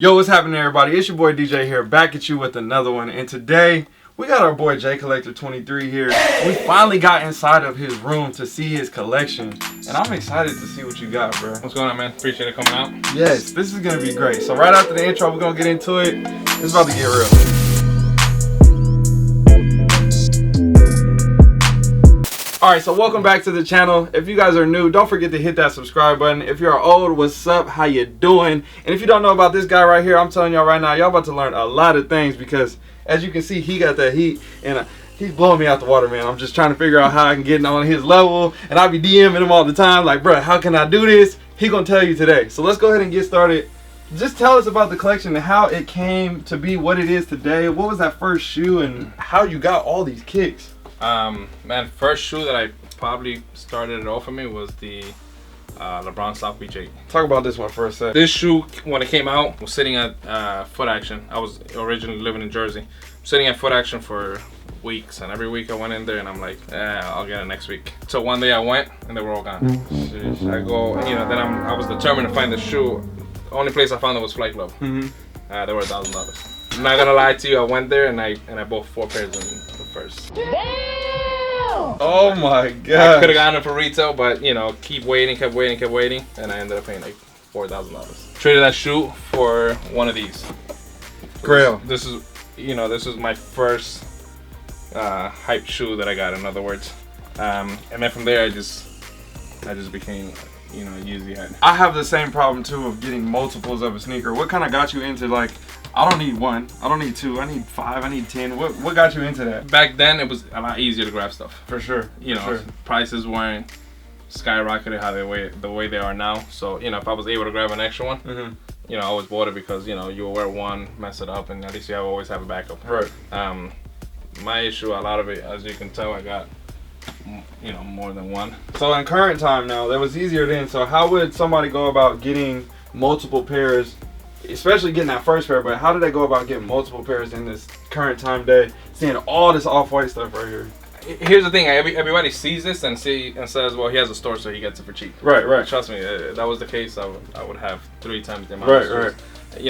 Yo, what's happening, everybody? It's your boy DJ here, back at you with another one. And today, we got our boy J Collector 23 here. We finally got inside of his room to see his collection. And I'm excited to see what you got, bro. What's going on, man? Appreciate it coming out. Yes, this is going to be great. So right after the intro, we're going to get into it. It's about to get real. Alright, so welcome back to the channel. If you guys are new, don't forget to hit that subscribe button. If you're old, what's up? How you doing? And if you don't know about this guy right here, I'm telling y'all right now, y'all about to learn a lot of things because as you can see, he got that heat and he's blowing me out the water, man. I'm just trying to figure out how I can get on his level, and I be DMing him all the time like, bro, how can I do this? He gonna tell you today. So let's go ahead and get started. Just tell us about the collection and how it came to be what it is today. What was that first shoe and how you got all these kicks? Man, first shoe that I probably started it off for me was the LeBron South Beach 8. Talk about this one for a sec. This shoe, when it came out, was sitting at Foot Action. I was originally living in Jersey. Sitting at Foot Action for weeks, and every week I went in there and I'm like, I'll get it next week. So one day I went and they were all gone. I go, then I was determined to find the shoe. The only place I found it was Flight Club. They were $1,000. I'm not gonna lie to you, I went there and I bought 4 pairs in the first. Damn! Oh my god. I could have gotten it for retail, but kept waiting, and I ended up paying like $4,000. Traded that shoe for one of these. Grail. This is my first hype shoe that I got, in other words. And then from there I just became a Yeezy head. I have the same problem too of getting multiples of a sneaker. What kind of got you into, like, I don't need 1, I don't need 2, I need 5, I need 10. What got you into that? Back then it was a lot easier to grab stuff. For sure. Prices weren't skyrocketed the way they are now. So if I was able to grab an extra one, I always bought it because you'll wear one, mess it up, and at least you always have a backup. Right. My issue, a lot of it, as you can tell, I got more than one. So in current time now, that was easier then. So how would somebody go about getting multiple pairs, especially getting that first pair, but how did they go about getting multiple pairs in this current time day, seeing all this off-white stuff right here? Here's the thing, everybody sees this and says, well, he has a store so he gets it for cheap. Right. Trust me, if that was the case, I would have 3 times the amount. Right.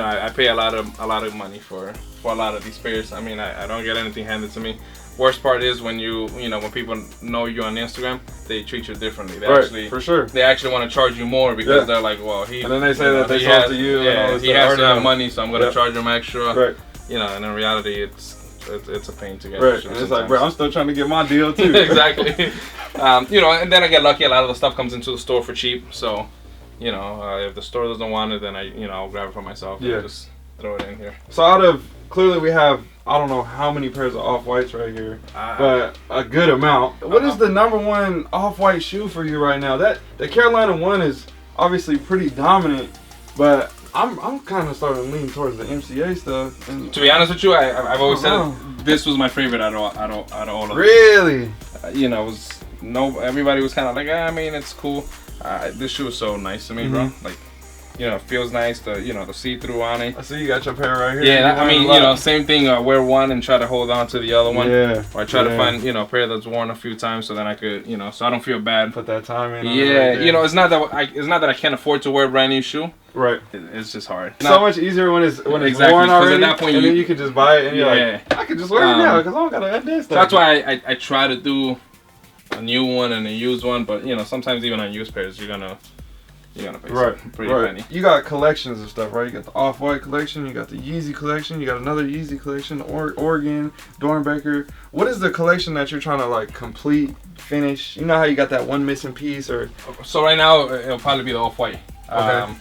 I pay a lot of money for a lot of these pairs. I mean, I don't get anything handed to me. Worst part is when when people know you on Instagram, they treat you differently. They for sure. They actually want to charge you more because they're like, well, and then they say that they sold to you. Yeah, he has to have money, so I'm gonna charge him extra. Right. And in reality, it's a pain to get. Right. And it's like, bro, I'm still trying to get my deal too. Exactly. And then I get lucky. A lot of the stuff comes into the store for cheap. So, if the store doesn't want it, then I'll grab it for myself. Yeah. And just throw it in here. So out of, clearly we have, I don't know how many pairs of off-whites right here, but a good amount. What is the number one off-white shoe for you right now? The Carolina one is obviously pretty dominant, but I'm kind of starting to lean towards the MCA stuff. And to be honest with you, I've always said this was my favorite out of all of them. Really? Everybody was kind of like, I mean, it's cool. This shoe is so nice to me, bro. Like, it feels nice. The see-through on it. I see you got your pair right here. Yeah, I mean, same thing. I wear one and try to hold on to the other one. Yeah. Or I try to find, a pair that's worn a few times, so then I could, so I don't feel bad. Put that time in. Yeah, it's not that I can't afford to wear a brand new shoe. Right. It's just hard. So much easier when it's worn already. At that point, and then you can just buy it and you're like, I can just wear it now because I don't gotta add this stuff. That's why I try to do a new one and a used one, but sometimes even on used pairs you're gonna pay some pretty penny. You got collections of stuff, right? You got the Off-White collection, you got the Yeezy collection, you got another Yeezy collection, Oregon, Dornbecker. What is the collection that you're trying to like complete, finish? You know how you got that one missing piece, or? So right now it'll probably be the Off-White. Okay.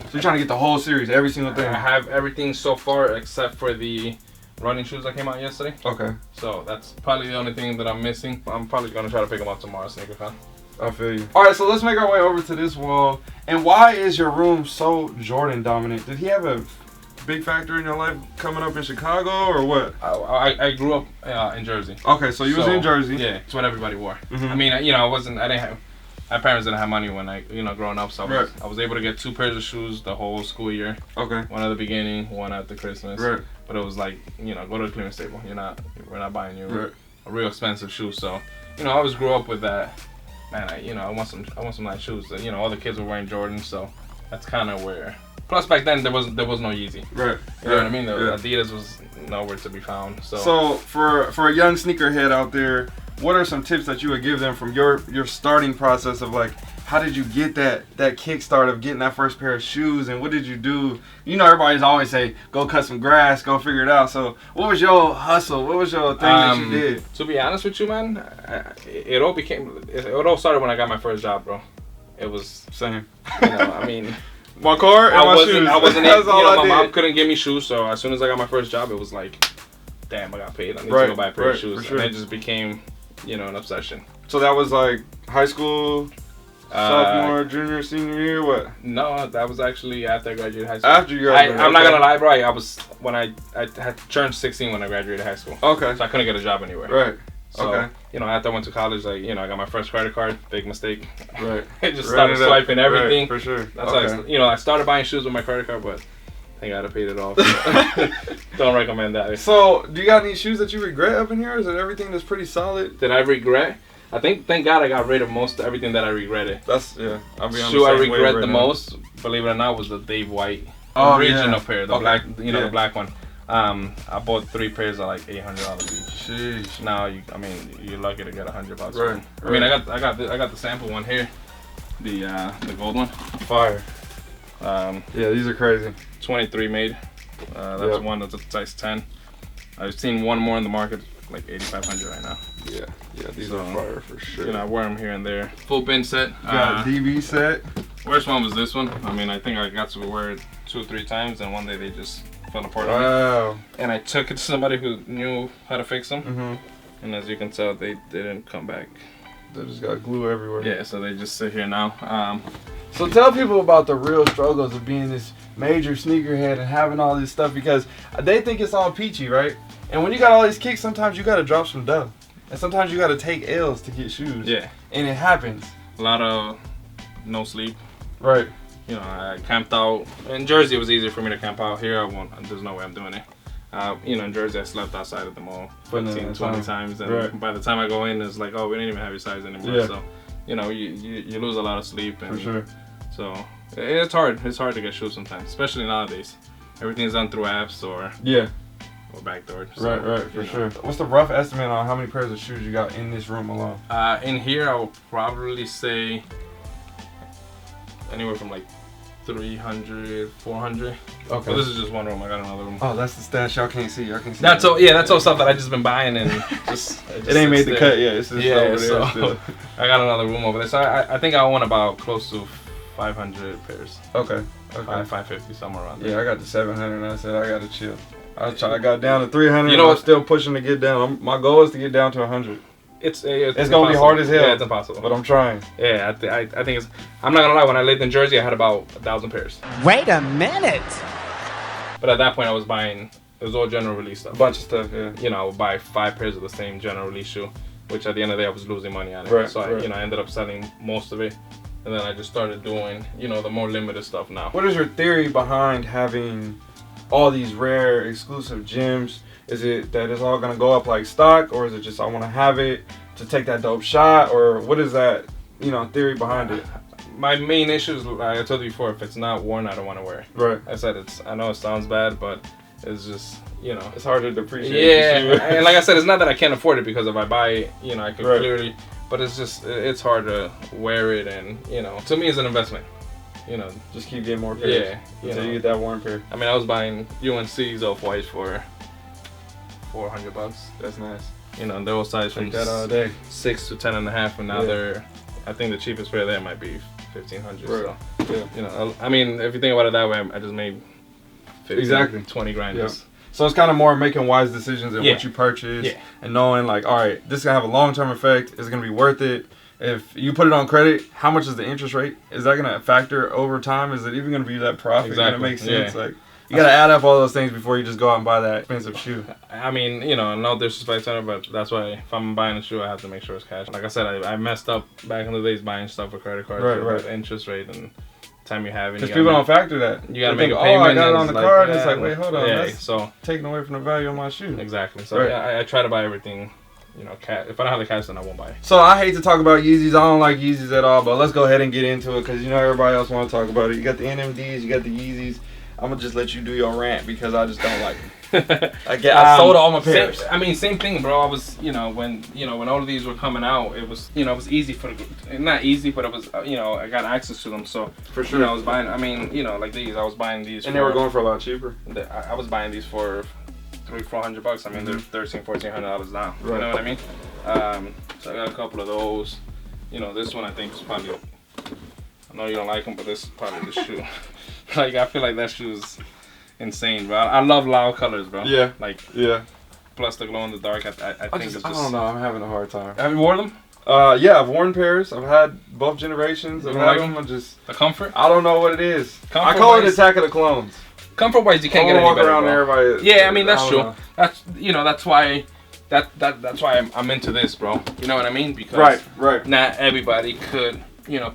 So you're trying to get the whole series, every single thing. I have everything so far except for the running shoes that came out yesterday. Okay. So that's probably the only thing that I'm missing. I'm probably gonna try to pick them up tomorrow, Sneaker Fan. I feel you. All right, so let's make our way over to this wall. And why is your room so Jordan dominant? Did he have a big factor in your life coming up in Chicago, or what? I grew up in Jersey. Okay, so you was in Jersey. Yeah, it's what everybody wore. I mean, my parents didn't have money when I, growing up, so I was able to get 2 pairs of shoes the whole school year. Okay. One at the beginning, one after Christmas. Right. But it was like, go to the clearance table. We're not buying you a real expensive shoe. So, I always grew up with that. Man, I want some nice shoes. All the kids were wearing Jordans, so that's kind of where Plus back then there was no Yeezy. Right. You know what I mean? Adidas was nowhere to be found. So for a young sneakerhead out there, what are some tips that you would give them from your starting process of like, how did you get that kickstart of getting that first pair of shoes, and what did you do? You know, everybody's always say, go cut some grass, go figure it out. So what was your hustle? What was your thing that you did? To be honest with you, man, it all started when I got my first job, bro. It was same. You know, I mean, my car and my shoes. I wasn't. That's all I my did. mom couldn't give me shoes, so as soon as I got my first job, it was like, damn, I got paid. I need to go buy a pair of shoes, and it just became, you know, an obsession. So that was like high school. Sophomore, junior, senior year, what? No, that was actually after I graduated high school. After you graduated, I'm not gonna lie, bro. I was when I had turned 16 when I graduated high school. Okay. So I couldn't get a job anywhere. Right. So, okay. You know, after I went to college, like, you know, I got my first credit card. Big mistake. Right. I just started swiping everything. Right, for sure. That's why I started buying shoes with my credit card, but I gotta pay it off. Don't recommend that. So, do you got any shoes that you regret up in here? Is it everything that's pretty solid? Did I regret? Thank God I got rid of most everything that I regretted. That's I'll be honest. Shoe I regret the most, believe it or not, was the Dave White original pair, the black, the black one. I bought 3 pairs at like $800 each. Sheesh. Now you're lucky to get $100. Right. I mean, I got the sample one here, the gold one. Fire. Yeah, these are crazy. 23 made. That's one that's a size 10. I've seen one more in the market, like 8,500 right now. Yeah, these are fire for sure. You know, I wear them here and there. Full bin set. Got a DB set. Worst one was this one. I mean, I think I got to wear it 2 or 3 times, and one day they just fell apart on me. Wow. And I took it to somebody who knew how to fix them. Mm-hmm. And as you can tell, they didn't come back. They just got glue everywhere. Yeah, so they just sit here now. So tell people about the real struggles of being this major sneakerhead and having all this stuff, because they think it's all peachy, right? And when you got all these kicks, sometimes you got to drop some dough. And sometimes you got to take L's to get shoes. Yeah. And it happens. A lot of no sleep. Right. You know, I camped out. In Jersey, it was easier for me to camp out. Here, I won't. There's no way I'm doing it. You know, in Jersey, I slept outside of the mall 15, 20 times. And by the time I go in, it's like, oh, we didn't even have your size anymore. Yeah. So, you know, you lose a lot of sleep. And for sure. So, it's hard. It's hard to get shoes sometimes, especially nowadays. Everything's done through apps or backdoor. So, right, for sure. What's the rough estimate on how many pairs of shoes you got in this room alone? In here, I would probably say anywhere from like 300, 400. Okay. But this is just one room. I got another room. Oh, that's the stash y'all can't see. Y'all can see. That's all. Yeah, that's all stuff that I just been buying and just. It ain't made the cut yet. It's just over there so still. I got another room over there. So I think I want about close to 500 pairs. Okay. 550, somewhere around there. Yeah, I got to 700 and I said I gotta chill. I got down to 300. You know I'm still pushing to get down. My goal is to get down to 100. It's gonna be hard as hell. Yeah, it's impossible. But I'm trying. Yeah, I think it's. I'm not gonna lie. When I lived in Jersey, I had about 1,000 pairs. Wait a minute. But at that point, I was buying. It was all general release stuff. A bunch of stuff. Yeah. You know, I would buy 5 pairs of the same general release shoe, which at the end of the day, I was losing money on it. Right. So I ended up selling most of it, and then I just started doing, the more limited stuff now. What is your theory behind having all these rare exclusive gems? Is it that it's all gonna go up like stock, or is it just I want to have it to take that dope shot, or what is that theory behind it? My main issue is, like I told you before, if it's not worn, I don't want to wear it. Right. I said I know it sounds bad, but it's just it's harder to appreciate. Yeah, and like I said, it's not that I can't afford it, because if I buy it, I could clearly. But it's just it's hard to wear it, and to me it's an investment. Just keep getting more pairs. Yeah, until you get that one pair. I mean, I was buying UNC's off-white for $400. That's nice. And they're all size from that all day. 6 to 10.5, and now they're. I think the cheapest pair there might be $1,500. Right. So, I mean, if you think about it that way, I just made 15, 20 grand. Yeah. So it's kind of more making wise decisions in what you purchase, and knowing like, all right, this is gonna have a long-term effect. It's gonna be worth it. If you put it on credit, how much is the interest rate? Is that gonna factor over time? Is it even gonna be that profit? Exactly. Gonna make sense? Like, you gotta add up all those things before you just go out and buy that expensive shoe. I mean, no disrespect to it, but that's why if I'm buying a shoe, I have to make sure it's cash. Like I said, I messed up back in the days buying stuff with credit cards, with interest rate and time you have. Because people don't factor that. You gotta make a Oh, payment. I got it on the card. And it's like, wait, hold on. Yeah, that's taking away from the value of my shoe. Exactly. So I try to buy everything you know, if I don't have the cash, then I won't buy it. So I hate to talk about Yeezys. I don't like Yeezys at all, but let's go ahead and get into it because you know everybody else want to talk about it. You got the NMDs, you got the Yeezys. I'm gonna just let you do your rant because I just don't like them. I sold all my pairs. Same thing, bro. I was, when all of these were coming out, it was, it was easy not easy, but it was, I got access to them. So for sure, I was buying. Like these, I was buying these, and they were going for a lot cheaper. I was buying these for $300-400. I mean, they're $1,300-1,400 now. Right. You know what I mean? So I got a couple of those. This one I think is probably. I know you don't like them, but this is probably the shoe. Like I feel like that shoe is insane, bro. I love loud colors, bro. Yeah. Yeah. Plus the glow in the dark. I think it's just. I don't know. I'm having a hard time. Have you worn them? Yeah, I've worn pairs. I've had both generations. I've had them. The comfort. I don't know what it is. I call it Attack of the Clones. Comfort wise, you can't get any walk better, around bro. everybody. Yeah, I mean that's true. Know. That's why. That's why I'm into this, bro. You know what I mean? Because right. Not everybody could,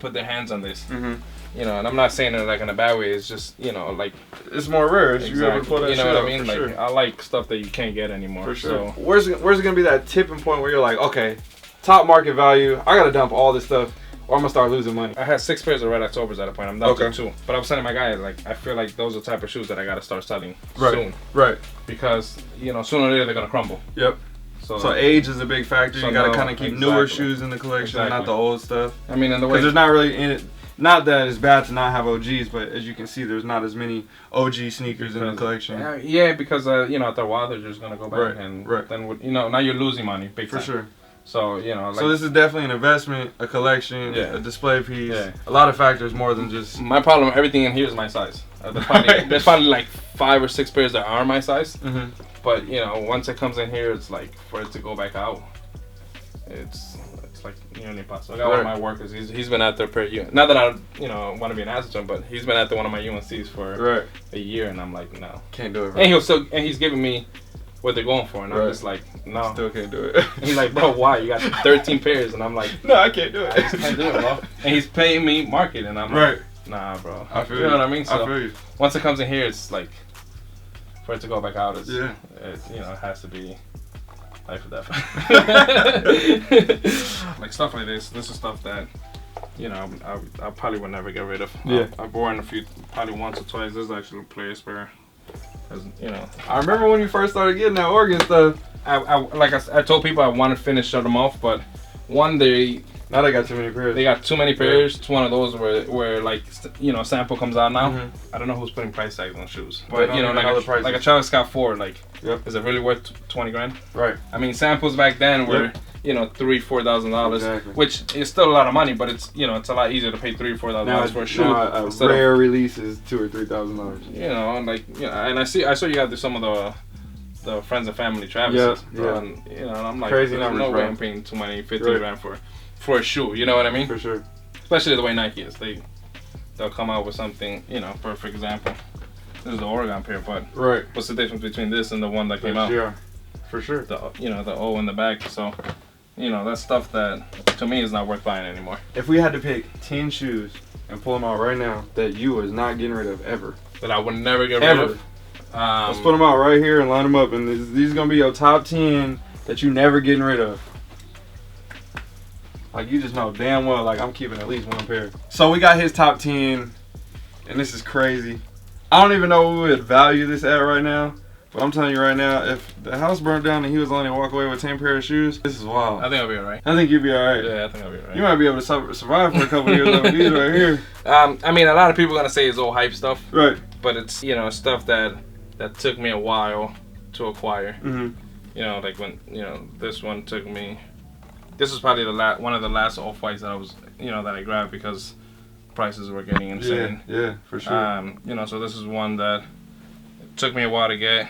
put their hands on this. Mm-hmm. And I'm not saying it like in a bad way. It's just, like it's more rare. Exactly. You ever pull that you know what I mean? Like sure. I like stuff that you can't get anymore. For sure. So where's it gonna be that tipping point where you're like, okay, top market value. I gotta dump all this stuff, or I'm gonna start losing money. I had 6 pairs of Red Octobers at a point. I'm down to 2. But I was telling my guy, like, I feel like those are the type of shoes that I gotta start selling soon. Right. Because sooner or later they're gonna crumble. Yep. So age is a big factor. You gotta kind of keep newer shoes in the collection, not the old stuff. I mean, and the way because there's not really in it. Not that it's bad to not have OGs, but as you can see, there's not as many OG sneakers in the collection. Yeah, because after a while they're just gonna go back, and then now you're losing money big time. For sure. So so this is definitely an investment, a collection, a display piece. Yeah. A lot of factors more than just. My problem. Everything in here is my size. There's probably like 5 or 6 pairs that are my size. Mm-hmm. But once it comes in here, it's like for it to go back out, it's like nearly impossible. I got one of my workers. He's been out there not that I want to be an asset to him, but he's been at one of my UNCs for a year, and I'm like, no, can't do it. And he's giving me what they're going for, and I'm just like, no, still can't do it. And he's like, bro, why? You got 13 pairs, and I'm like, no, I can't do it. I just can't do it, bro. And he's paying me market, and I'm like, nah, bro. I feel you know what I mean? So I feel you. Once it comes in here, it's like for it to go back out, it has to be. Life or death. Like stuff like this. This is stuff that, I probably would never get rid of. Yeah. I've worn a few, probably once or twice. This is actually a player spare. I remember when you first started getting that Oregon stuff. I told people I wanted to finish them off, but now they got too many pairs. They got too many pairs. It's one of those where like sample comes out now. Mm-hmm. I don't know who's putting price tags on shoes, but like a Travis Scott 4, like is it really worth $20,000? Right. I mean, samples back then were $3,000-4,000, exactly. Which is still a lot of money, but it's it's a lot easier to pay $3,000 or $4,000 for a shoe. A rare release is $2,000 or $3,000. And I saw you got some of the friends and family Travis. And I'm like, crazy there's numbers, no way I'm paying too many $15,000 for a shoe. You know what I mean? For sure. Especially the way Nike is. They'll come out with something. For example, this is the Oregon pair, but what's the difference between this and the one that came out? Yeah, for sure. The the O in the back. So that's stuff that to me is not worth buying anymore. If we had to pick 10 shoes and pull them out right now that you was not getting rid of ever, that I would never get rid of. Let's put them out right here and line them up, and these are gonna be your top 10 that you never getting rid of. Like you just know damn well, like I'm keeping at least one pair. So we got his top 10, and this is crazy. I don't even know what we would value this at right now, but I'm telling you right now, if the house burned down and he was only to walk away with 10 pair of shoes, this is wild. I think I'll be alright. I think you'd be alright. Yeah, I think I'll be alright. You might be able to survive for a couple years over these right here. I mean, a lot of people are gonna say it's all hype stuff. Right. But it's stuff that took me a while to acquire. Mm-hmm. Like when this one took me. This was probably one of the last off-whites that I was that I grabbed because prices were getting insane. Yeah, for sure. So this is one that it took me a while to get.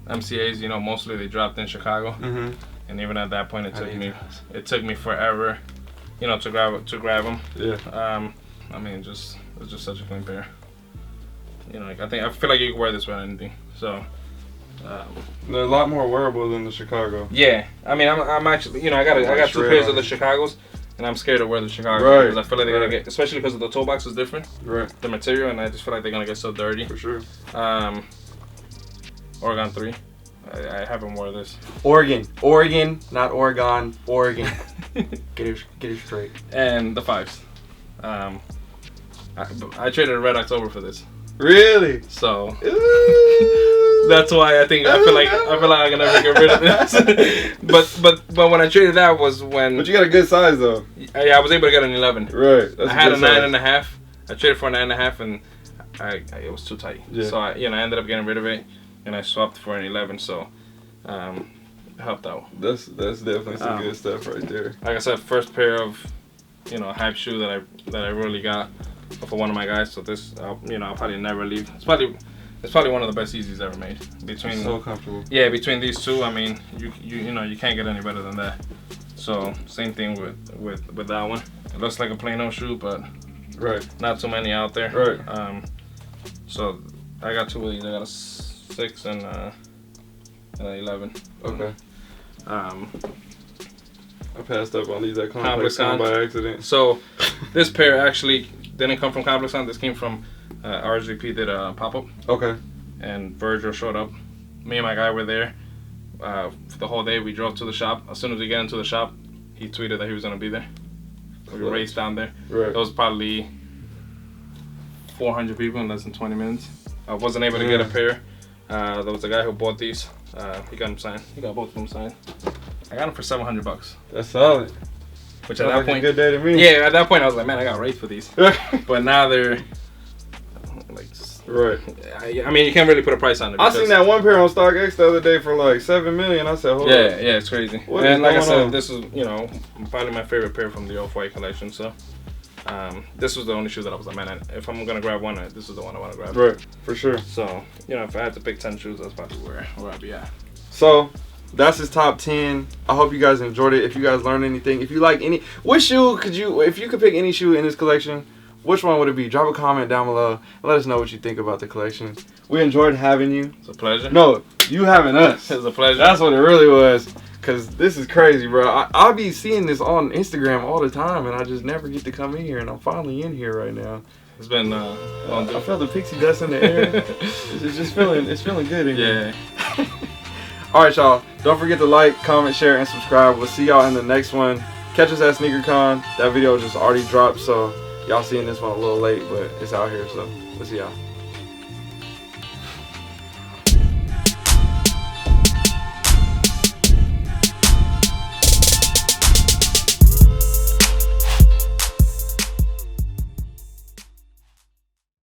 MCAs, mostly they dropped in Chicago, mm-hmm. and even at that point, it took me forever, to grab them. Yeah. I mean, it's just such a clean pair. I feel like you can wear this with anything. So. They're a lot more wearable than the Chicago. Yeah, I mean, I'm actually, I got 2 pairs of the Chicagos, and I'm scared to wear the Chicago because I feel like they're gonna get, especially because the toe box is different, the material, and I just feel like they're gonna get so dirty. For sure. Oregon 3, I haven't worn this. Oregon, not Oregon. Oregon. Get it straight. And the 5s. I traded a Red October for this. Really? So that's why I feel like I can never get rid of this. but when I traded that was when. But you got a good size though. Yeah, I was able to get an 11. Right. I had a 9.5. I traded for a 9.5 and it was too tight. Yeah. So I ended up getting rid of it and I swapped for an 11. So it helped out. That's definitely some good stuff right there. Like I said, first pair of hype shoe that I really got for one of my guys. So this I'll probably never leave. It's probably one of the best Yeezys ever made. So comfortable. Yeah, between these two, I mean, you can't get any better than that. So same thing with that one. It looks like a plain old shoe, but right, not too many out there. Right. So I got 2 of these. I got a 6 and an 11. Okay. I passed up on these at Complex Con by accident. So this pair actually didn't come from Complex Con. This came from RSVP did a pop-up. Okay. And Virgil showed up. Me and my guy were there for the whole day. We drove to the shop. As soon as we get into the shop, he tweeted that he was going to be there. We raced down there. Right. There was probably 400 people in less than 20 minutes. I wasn't able to get a pair. There was a guy who bought these. He got them signed. He got both of them signed. I got them for $700. That's solid. Which at that point, a good day to me. yeah, at that point I was like, man, I got raised for these. But now they're like, right. I mean, you can't really put a price on it. I seen that one pair on StockX the other day for like $7 million. I said, hold on. Yeah, it's crazy. What and like I said, on? this is probably my favorite pair from the Off-White collection. So this was the only shoe that I was like, man, if I'm gonna grab one, this is the one I want to grab. Right, for sure. So if I had to pick 10 shoes, that's probably where I'd be at. So that's his top 10. I hope you guys enjoyed it. If you guys learned anything, if you like which shoe if you could pick any shoe in this collection, which one would it be? Drop a comment down below and let us know what you think about the collection. We enjoyed having you. It's a pleasure. No, you having us. It's a pleasure. That's what it really was. Cause this is crazy, bro. I'll be seeing this on Instagram all the time, and I just never get to come in here, and I'm finally in here right now. It's been I felt the pixie dust in the air. It's feeling good in here. Yeah. All right, y'all. Don't forget to like, comment, share, and subscribe. We'll see y'all in the next one. Catch us at SneakerCon. That video just already dropped, so y'all seeing this one a little late, but it's out here, so we'll see y'all.